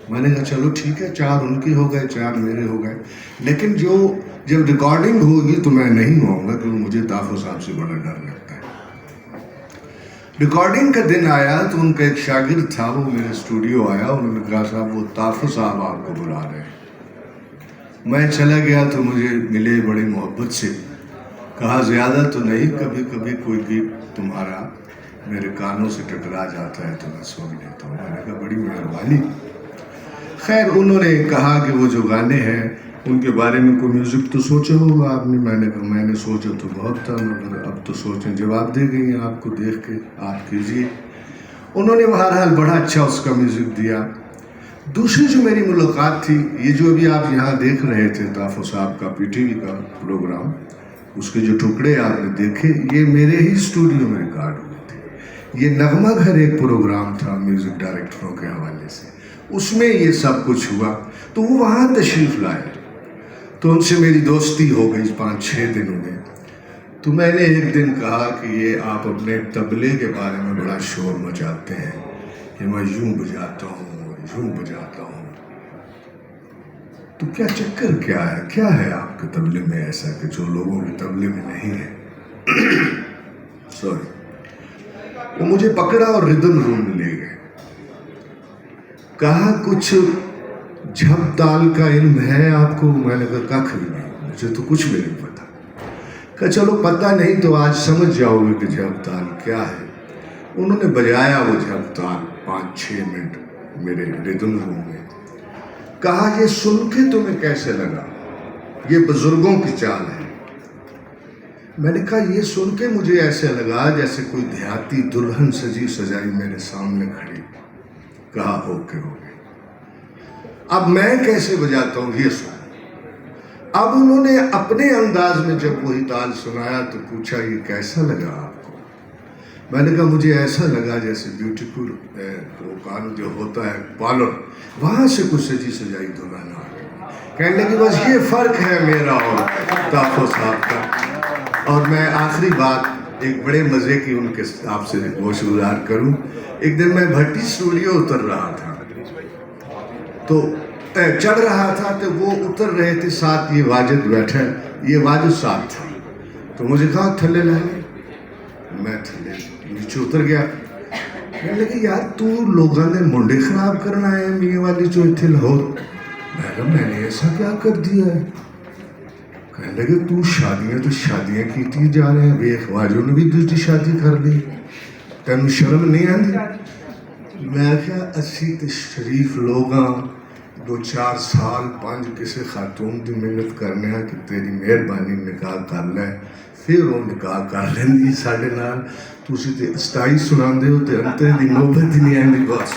میں نے کہا چلو ٹھیک ہے، 4 ان کے ہو گئے 4 میرے ہو گئے، لیکن جب ریکارڈنگ ہوگی تو میں نہیں آؤں گا کیونکہ مجھے تحفظ صاحب سے بڑا ڈر لگتا ہے۔ ریکارڈنگ کا دن آیا تو ان کا ایک شاگرد تھا، وہ میرے اسٹوڈیو آیا، انہوں نے کہا صاحب وہ تحفظ صاحب آپ کو بلا رہے ہیں۔ میں چلا گیا تو مجھے ملے بڑی محبت سے، کہا زیادہ تو نہیں، کبھی کبھی کوئی گیت تمہارا میرے کانوں سے ٹکرا جاتا ہے تو میں سن لیتا ہوں۔ میں نے کہا بڑی مہربانی۔ خیر انہوں نے کہا کہ وہ جو گانے ہیں ان کے بارے میں کوئی میوزک تو سوچا ہوگا آپ نے؟ میں نے کہا میں نے سوچا تو بہت تھا، مگر اب تو سوچیں، جواب دے گئی ہیں آپ کو دیکھ کے، آپ کیجیے۔ انہوں نے بہرحال بڑا اچھا اس کا میوزک دیا۔ دوسری جو میری ملاقات تھی، یہ جو ابھی آپ یہاں دیکھ رہے تھے تحفظ صاحب کا پی ٹی وی کا پروگرام، اس کے جو ٹکڑے آپ نے دیکھے یہ میرے ہی اسٹوڈیو میں ریکارڈ ہوئے تھے۔ یہ نغمہ گھر ایک پروگرام تھا میوزک ڈائریکٹروں کے حوالے سے، اس میں یہ سب کچھ ہوا، تو وہ وہاں تشریف لائے، تو ان سے میری دوستی ہو گئی 5-6 دنوں میں۔ تو میں نے ایک دن کہا کہ یہ آپ اپنے طبلے کے بارے میں بڑا شور مچاتے ہیں کہ میں یوں بجاتا ہوں یوں بجاتا ہوں، تو کیا چکر کیا ہے آپ کے طبلے میں ایسا کہ جو لوگوں کے طبلے میں نہیں ہے؟ سوری۔ وہ مجھے پکڑا اور ردم روم میں لے گئے، کہا کچھ جھپ تال کا علم ہے آپ کو؟ میں نے کہا کھ بھی نہیں، مجھے تو کچھ بھی نہیں پتا۔ کہا چلو پتہ نہیں تو آج سمجھ جاؤ گے کہ جھپ تال کیا ہے۔ انہوں نے بجایا وہ جھپ تال 5-6 منٹ میرے ردم روم میں۔ کہا یہ سن کے تمہیں کیسے لگا؟ یہ بزرگوں کی چال ہے۔ میں نے کہا یہ سن کے مجھے ایسے لگا جیسے کوئی دیہاتی دلہن سجی سجائی میرے سامنے کھڑی۔ کہا اوکے ہو گئے، اب میں کیسے بجاتا ہوں یہ سن۔ اب انہوں نے اپنے انداز میں جب وہی تال سنایا تو پوچھا یہ کیسا لگا آپ کو؟ میں نے کہا مجھے ایسا لگا جیسے بیوٹیفل کان جو ہوتا ہے پارلر، وہاں سے کچھ سجی سجائی دلہن آ گئی۔ کہنے لگی بس یہ فرق ہے میرا اور تحفظ صاحب کا۔ اور میں آخری بات ایک بڑے مزے کی ان کے آپ سے گوشگزار کروں۔ ایک دن میں بھٹی اسٹوڈیو اتر رہا تھا، تو چڑھ رہا تھا تو وہ اتر رہے تھے، ساتھ یہ واجد بیٹھا ہے، یہ واجد ساتھ تھا، تو مجھے کہا تھلے لائے، میں تھلے نیچے اتر گیا۔ کہنے لگے یار تو لوگوں نے منڈے خراب کرنا ہے میے والی جو تھے لاہور۔ میں کہا میں نے ایسا کیا کر دیا ہے؟ کہنے لگے تو شادیاں کیتی جا رہے ہیں، ویخ واجو نے بھی دوسری شادی کر لی، تینوں شرم نہیں آتی؟ میں کہا اسی تے شریف لوگاں 2-4 سال 5 کسی خاتون دی محنت کرنے ہیں کہ تیری مہربانی نکاح کر لے، پھر وہ نکاح کر لیندی ساڈے نال، تسی تے 27 سناندے ہو تے انتے دی نوبت ہی نہیں آندی۔ بہت